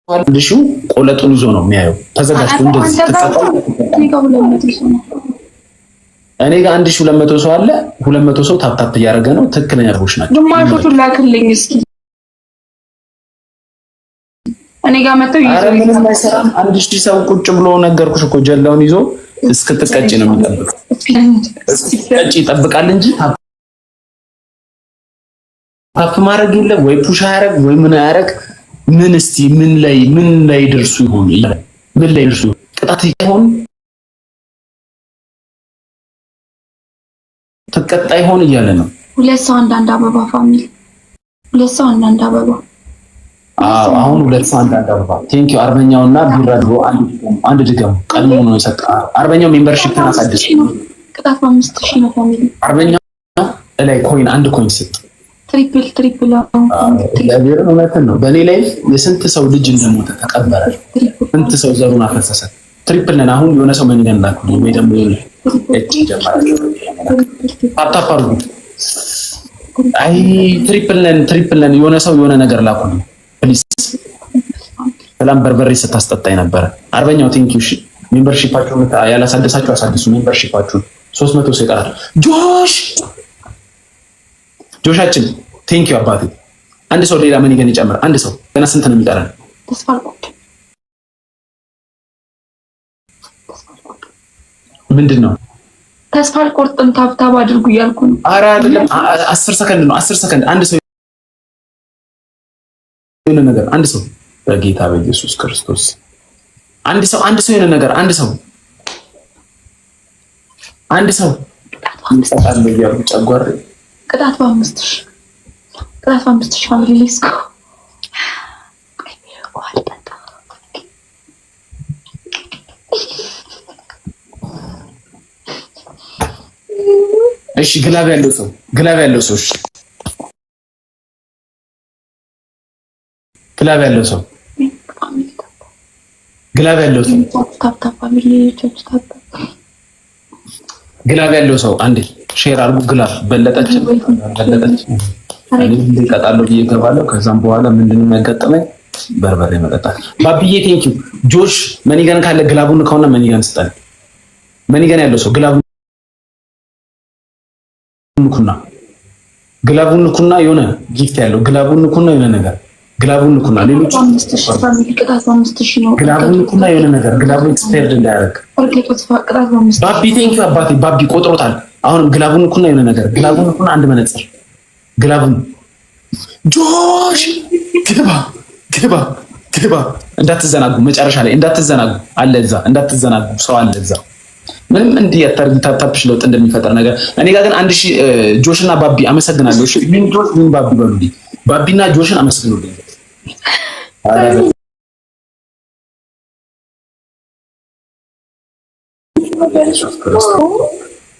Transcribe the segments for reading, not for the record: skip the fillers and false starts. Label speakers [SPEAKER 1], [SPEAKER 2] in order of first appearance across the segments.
[SPEAKER 1] ልሹ ቆለጡን ይዞ ነው የሚያየው። ተዘጋጅቶ እንደዚህ ተጻፈው። እኔ ጋር 1200 ሰው አለ። 200 ሰው ታፕታፕ እያደረገ ነው። ትክክለኛ አርቦች ናቸው።
[SPEAKER 2] ግማሾቹን ላክልኝ እስኪ። እኔ ጋር መጥተው
[SPEAKER 1] ይዘው ምንም አይሰራም። 1000 ሰው ቁጭ ብሎ ነገርኩሽ እኮ ጀላውን ይዞ እስክትቀጭ ነው የሚጠብቀው። እስክትቀጭ ይጠብቃል እንጂ ታፕ ማድረግ የለም ወይ ፑሽ አያረግ ወይ ምን አያረግ። ምን እስቲ ምን ላይ ደርሱ ይሆን? ምን ላይ ደርሱ? ቅጣት ይሆን? ተቀጣ ይሆን እያለ ነው።
[SPEAKER 2] ሁለት ሰው አንዳንድ አበባ ፋሚሊ፣ ሁለት ሰው አንዳንድ አበባ።
[SPEAKER 1] አሁን ሁለት ሰው አንዳንድ አበባ። ቴንክ ዩ አርበኛውና ቢራድሮ አንድ ድገም ቀድሞ ነው የሰጠው። አርበኛው ሜምበርሺፕ ተናሳደስ
[SPEAKER 2] ቅጣት 5000 ነው ፋሚሊ።
[SPEAKER 1] አርበኛው ላይ ኮይን አንድ ኮይን ሰጥ
[SPEAKER 2] ትሪፕል
[SPEAKER 1] ለቤር ነው። በኔ ላይ የስንት ሰው ልጅ እንደሞተ ተቀበረ። ስንት ሰው ዘሩን አፈሰሰ። ትሪፕል ነን። አሁን የሆነ ሰው መንገድ ላኩ ወይ ደግሞ እቺ ጀማራችሁ አታፓርጉ። አይ ትሪፕል ነን የሆነ ሰው የሆነ ነገር ላኩ ፕሊዝ። ሰላም በርበሬ ስታስጠጣኝ ነበር። አርበኛው ቴንክ ዩ። እሺ ሜምበርሺፓችሁን ያላሳደሳችሁ አሳድሱ። ሜምበርሺፓችሁን 300 ሰው ይቀራል። ጆሻችን ቴንክ ዩ አባቴ። አንድ ሰው ሌላ ምን ይገን ይጨምር። አንድ ሰው ገና ስንት ነው የሚቀረን? ምንድን ነው
[SPEAKER 2] ተስፋ አልቆርጥም። ታብታብ አድርጉ እያልኩ ነው።
[SPEAKER 1] ኧረ አይደለም 10 ሰከንድ ነው። 10 ሰከንድ አንድ ሰው የሆነ ነገር አንድ ሰው በጌታ በኢየሱስ ክርስቶስ አንድ ሰው የሆነ ነገር አንድ ሰው ይሰጣል እያሉ ጨጓሬ
[SPEAKER 2] ቅጣት 5000 ፋሚሊ ሌትስ ጎ።
[SPEAKER 1] እሺ ግላብ ያለው ሰው እሺ ግላብ ያለው ሰው አንዴ ሼር አድርጉ። ግላብ በለጠች እኔ ይቀጣሉ ብዬ እገባለሁ። ከዛም በኋላ ምንድነው የሚያጋጥመኝ? በርበሬ መጠጣት። ባብዬ ቴንክ ዩ። ጆሽ መኒገን ካለ ግላቡን ከሆነ መኒገን ስጠን። መኒገን ያለው ሰው ግላቡን ንኩና የሆነ ጊፍት ያለው ግላቡን ንኩና የሆነ ነገር ግላቡን ንኩና ሌሎች
[SPEAKER 2] 5000 ነው።
[SPEAKER 1] ግላቡን ንኩና የሆነ ነገር ግላቡን ኤክስፓየርድ እንዳያደርግ። ባቢ ቴንክ ዩ አባቴ። ባቢ ቆጥሮታል። አሁንም ግላቡን ንኩና የሆነ ነገር ግላቡን ንኩና አንድ መነጽር ግላቡን ጆሽ ግባ እንዳትዘናጉ። መጨረሻ ላይ እንዳትዘናጉ አለ እዛ እንዳትዘናጉ። ሰው አለ እዛ ምንም እንዲህ ታፕታፕሽ ለውጥ እንደሚፈጠር ነገር። እኔ ጋር ግን 1000 ጆሽና ባቢ አመሰግናለሁ። እሺ ምን ጆሽ ምን ባቢ በሉልኝ። ባቢና ጆሽን አመስግኑልኝ።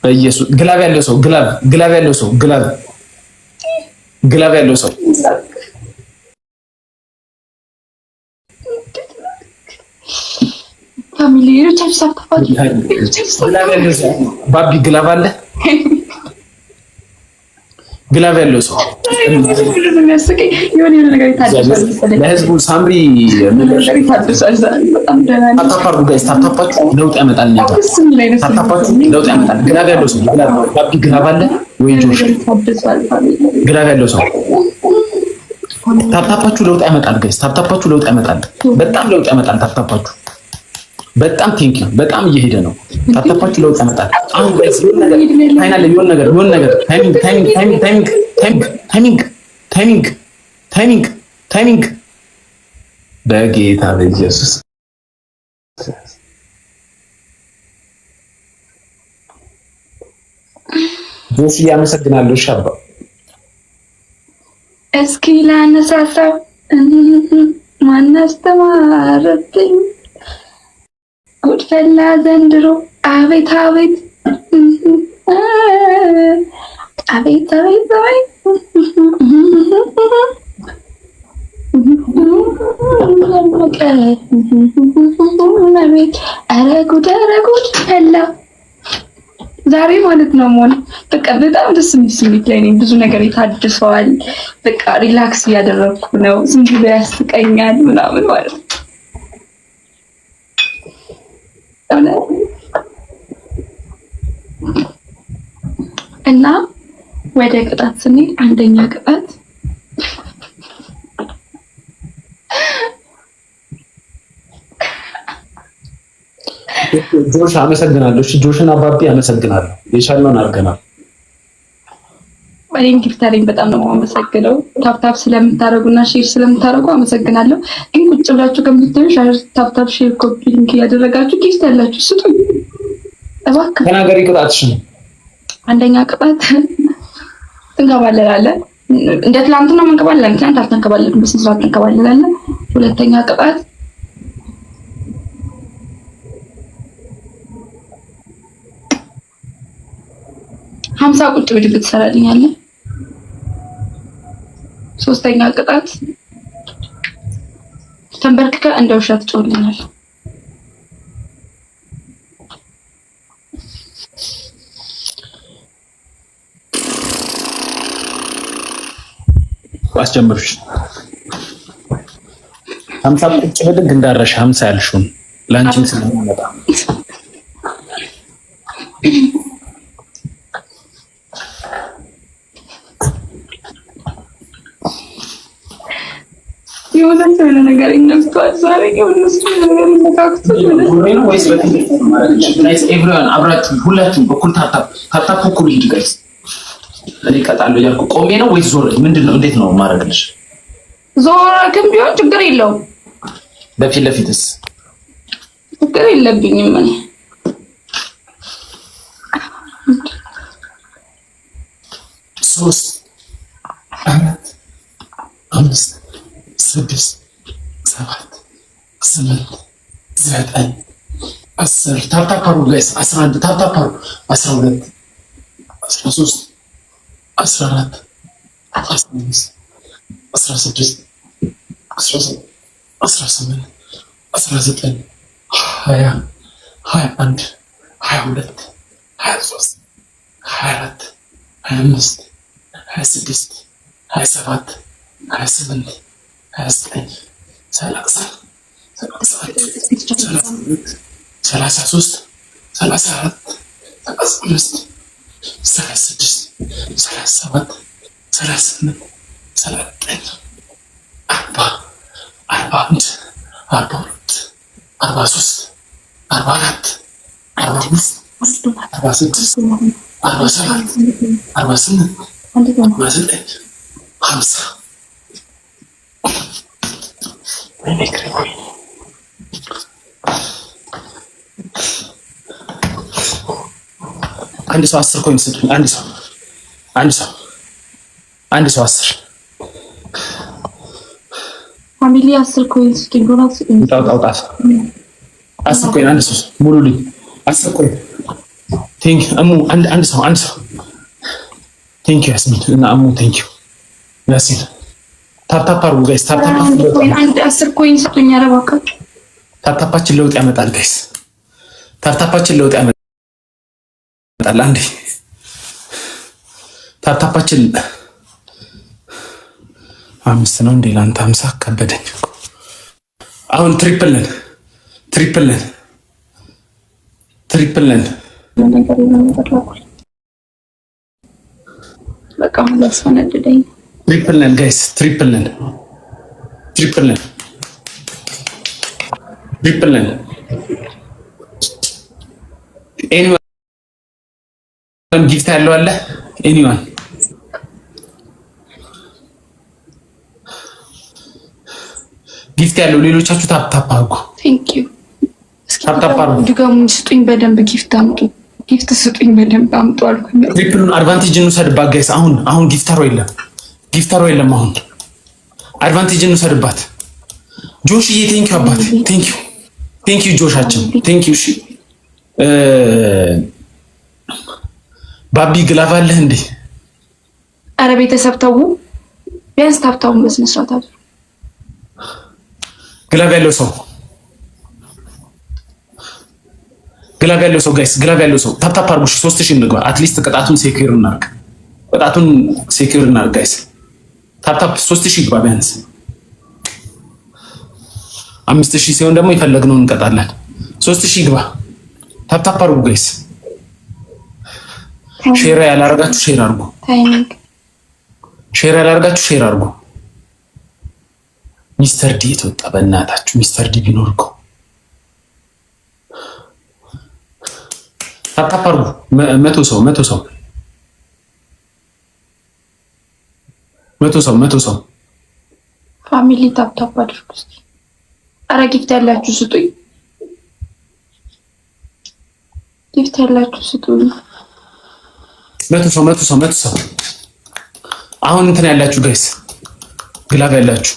[SPEAKER 1] በኢየሱስ ግላብ ያለው ሰው
[SPEAKER 2] ፋሚሊ
[SPEAKER 1] ባቢ ግላብ አለ። ግላብ ያለው ሰው ለህዝቡ ሳምሪ ታፓርጉ ጋይስ ታፓፓችሁ ለውጥ ያመጣል። ለውጥ ያመጣል። ግላብ ያለው ሰው ባቢ ግላብ አለ ወይ ጆሽ? ግላብ ያለው ሰው ታፓፓችሁ ለውጥ ያመጣል ጋይስ። ታፓፓችሁ ለውጥ ያመጣል። በጣም ለውጥ ያመጣል። ታፓፓችሁ በጣም ቴንክ ዩ። በጣም እየሄደ ነው። ታፓፓችሁ ለውጥ ያመጣል። አሁን ጋይስ ፋይናል የሆነ ነገር ታይሚንግ በጌታ በኢየሱስ ጆሲ ያመሰግናለሁ። ሻባ
[SPEAKER 2] እስኪ ላነሳሳው ማን አስተማረብኝ? ጉድፈላ ዘንድሮ አቤት አቤት አቤት አቤት አቤት ኧረ ጉድ ፈላ ዛሬ ማለት ነው። ሞን በቃ በጣም ደስ የሚል ስሜት ላይ ነኝ። ብዙ ነገር የታድሰዋል። በቃ ሪላክስ እያደረኩ ነው። ዝም ብሎ ያስቀኛል ምናምን ማለት ነው። እና ወደ ቅጣት ስንሄድ አንደኛ ቅጣት
[SPEAKER 1] ጆሽ አመሰግናለሁ። እሺ ጆሽን አባቢ አመሰግናለሁ። የቻልነውን አድርገናል።
[SPEAKER 2] እኔም ጊፍታሪን በጣም ነው የማመሰግነው። ታፕታፕ ስለምታረጉና ሼር ስለምታረጉ አመሰግናለሁ። ግን ቁጭ ብላችሁ ከምትታዩ ታፕታፕ ሼር ኮፒ ሊንክ እያደረጋችሁ ጊፍት ያላችሁ ስጡኝ እባክህ።
[SPEAKER 1] ተናገሪ ቅጣትሽን።
[SPEAKER 2] አንደኛ ቅጣት እንከባለላለን። እንደ ትላንት ነው መንከባለላለን። ትላንት አልተንከባለልንም፣ በስንት ሰዓት እንከባለላለን። ሁለተኛ ቅጣት 50 ቁጭ ብድግ ትሰራልኛለህ። ሶስተኛ ቅጣት ተንበርክከ እንደ ውሻ ትጮህልኛል።
[SPEAKER 1] አስጀምርሽ 50 ቁጭ ብድግ እንዳረሽ 50 ያልሽውን ላንቺም ስለማመጣ የሆነ ነገር ይነስቷል። ዛሬ ነገር ተካክቶ ነው ወይስ ናይስ ኤቭሪዋን አብራችሁ ሁላችሁም በኩል ታፕታፕ እኩል ሂድ ጋይስ። እኔ እቀጣለሁ ያልኩ ቆሜ ነው ወይስ ዞር? ምንድነው? እንዴት ነው ማረግልሽ?
[SPEAKER 2] ዞርክም ቢሆን ችግር የለውም።
[SPEAKER 1] በፊት ለፊትስ
[SPEAKER 2] ችግር የለብኝም እኔ
[SPEAKER 1] 3 4 5 6 7 8 9 10 ታፕታፓሩ ጋይስ 11 ታፕታፓሩ 12 13 14 15 16 17 18 19 20 21 22 23 24 25 26 27 28 29 30 31 33 34 35 36 37 38 39 40 41 42 43 44 45 46 47 48 49 50 አንድ ሰው 10 ኮይን ስጡኝ። አንድ ሰው 10
[SPEAKER 2] ፋሚሊ 10 ኮይን ስጡኝ። ዶናት ስጡኝ።
[SPEAKER 1] ታውጣ 10 ኮይን አንድ ሰው ሙሉልኝ። 10 ኮይን ቴንክ አሙ አንድ ሰው ቴንክ ዩ ያስሚን እና አሙ ቴንክ ዩ ያሲን ታፕታፕ አድርጉ ጋይስ።
[SPEAKER 2] አንድ 10 ኮይን ስጡኝ። ኧረ እባካችሁ
[SPEAKER 1] ታፕታፓችን ለውጥ ያመጣል ጋይስ። ታፕታፓችን ለውጥ ያመጣል። አንዴ ታፕታፓችን 5 ነው እንዴ? ላንተ 50 ከበደኝ። አሁን ትሪፕል ነን
[SPEAKER 2] በቃ ማለት ሰነደኝ።
[SPEAKER 1] ትሪፕል ነን ጋይስ። ትሪፕል ነን ኤኒዋን ጊፍት ያለው አለ? ኤኒዋን ጊፍት ያለው ሌሎቻችሁ ታፕታፕ አድርጉ።
[SPEAKER 2] ቴንክ ዩ።
[SPEAKER 1] ታፕታፕ አድርጉ።
[SPEAKER 2] ድጋሙን ስጡኝ በደንብ ጊፍት አምጡ። ጊፍት ስጡኝ በደንብ አምጡ አልኩኝ።
[SPEAKER 1] ትሪፕሉን አድቫንቴጅ እንውሰድባት ጋይስ። አሁን ጊፍተሮ የለም። አሁን አድቫንቴጅ እንውሰድባት። ጆሽዬ ቴንኪው አባት ቴንኪው ጆሻችን ቴንኪው። እሺ ባቢ ግላቭ አለህ እንዴ?
[SPEAKER 2] አረ ቤተሰብ ተው፣ ቢያንስ ታፕታውን በስነ ስርዓት አድርጉ።
[SPEAKER 1] ግላቭ ያለው ሰው ጋይስ፣ ግላቭ ያለው ሰው ታፕታፕ አድርጉ። 3000 እንግባ። አትሊስት ቅጣቱን ሴኩር እናድርግ ጋይስ። ታፕታፕ 3000 ይግባ ቢያንስ። 5000 ሲሆን ደግሞ የፈለግነውን እንቀጣለን። 3000 ይግባ ታፕታፕ አድርጉ ጋይስ። ሼር ያላረጋችሁ ሼር አድርጉ። ሼር ያላረጋችሁ ሼር አድርጉ። ሚስተር ዲ የተወጣ በእናታችሁ ሚስተር ዲ ቢኖር እኮ ታፕታፕ አድርጉ። 100 ሰው
[SPEAKER 2] ፋሚሊ ታፕታፕ አድርጉ እስኪ። ኧረ ጊፍት ያላችሁ ስጡኝ። ጊፍት ያላችሁ ስጡኝ።
[SPEAKER 1] 100 ሰው አሁን እንትን ያላችሁ ጋይስ ግላብ ያላችሁ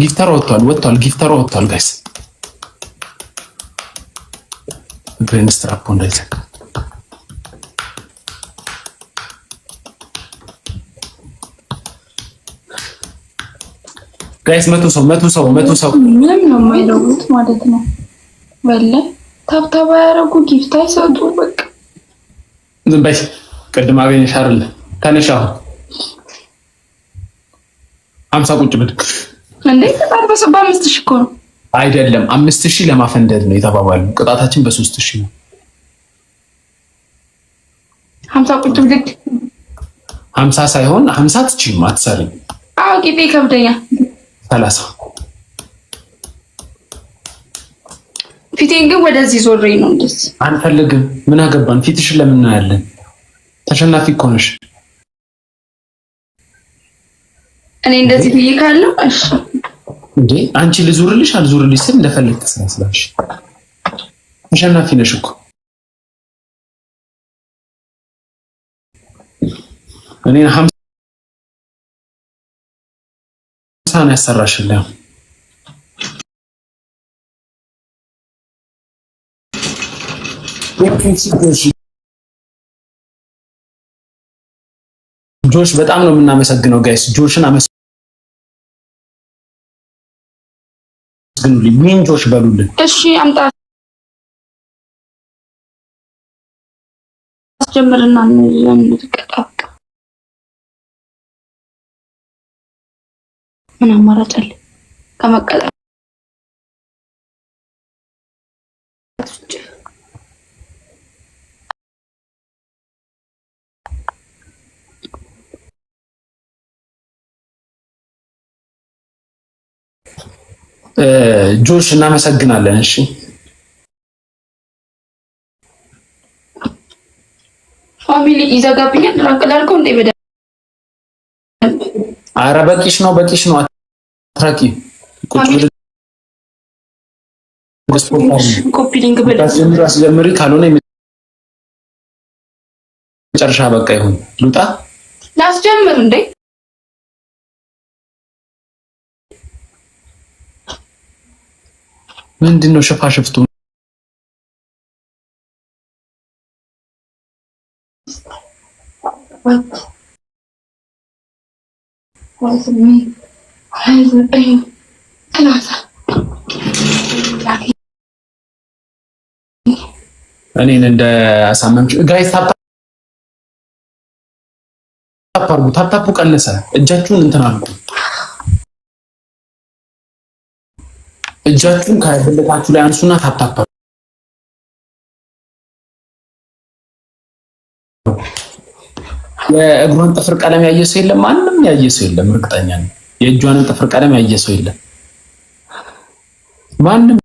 [SPEAKER 1] ጊፍተር ወጥቷል። ጊፍተር ወጥቷል ጋይስ። ብሬን ስትራፕ እንዳይዘጋ ጋይስ። 100 ሰው
[SPEAKER 2] ምንም ነው የማይለውጥ ማለት ነው። ወላሂ ታብታባ ያደረጉ ጊፍት አይሰጡ። በቃ
[SPEAKER 1] ዝም በይ። ቅድም አገኘሽ አይደል? ተነሽ አሁን 50 ቁጭ ብድግ
[SPEAKER 2] እንዴ ተጣርበሰ በ5000 እኮ ነው
[SPEAKER 1] አይደለም። 5000 ለማፈንደድ ነው የተባባሉ። ቅጣታችን በ3000 ነው።
[SPEAKER 2] 50 ቁጭ ብድግ
[SPEAKER 1] 50 ሳይሆን 50 ትችይም አትሰሪም።
[SPEAKER 2] አዎ ቂጤ ከብደኛል።
[SPEAKER 1] 30
[SPEAKER 2] ፊቴን ግን ወደዚህ ዞሬ ነው እንዴ?
[SPEAKER 1] አንፈልግም። ምን አገባን? ፊትሽን ለምን እናያለን? ተሸናፊ እኮ ነሽ።
[SPEAKER 2] እኔ እንደዚህ ብዬ ካለው እሺ
[SPEAKER 1] እንዴ አንቺ ልዙርልሽ አልዙርልሽ ስል እንደፈለግ ተስላስላሽ ተሸናፊ ነሽ እኮ። እኔ 50 ነው ያሰራሽልኝ። ጆሽ በጣም ነው የምናመሰግነው ጋይስ። ጆሽን አመስግኑልኝ። ምን ጆሽ በሉልን
[SPEAKER 2] እሺ። አምጣ አስጀምርና እንቀጣጣ። ምን አማራጭ አለ ከመቀጣት?
[SPEAKER 1] ጆሽ እናመሰግናለን። እሺ
[SPEAKER 2] ፋሚሊ ይዘጋብኛል። ራቅ ላድርገው እንዴ? በደንብ
[SPEAKER 1] ኧረ በቂሽ ነው አትራቂ። ቁጭ ብለሽ
[SPEAKER 2] ኮፒ ሊንክ
[SPEAKER 1] አስጀምሪ። ካልሆነ መጨረሻ በቃ ይሁን። ልውጣ
[SPEAKER 2] ላስጀምር እንዴ?
[SPEAKER 1] ምንድነው ሽፋሽፍቱ? እኔን እንደ አሳመምሽ ጋይስ። ታፕታፑ ቀነሰ። እጃችሁን እንትን አድርጉ። እጃችሁን ከብልታችሁ ላይ አንሱና ታፕታፕ የእግሯን ጥፍር ቀለም ያየ ሰው የለም። ማንም ያየ ሰው የለም። እርግጠኛ ነኝ የእጇንም ጥፍር ቀለም ያየ ሰው የለም። ማንም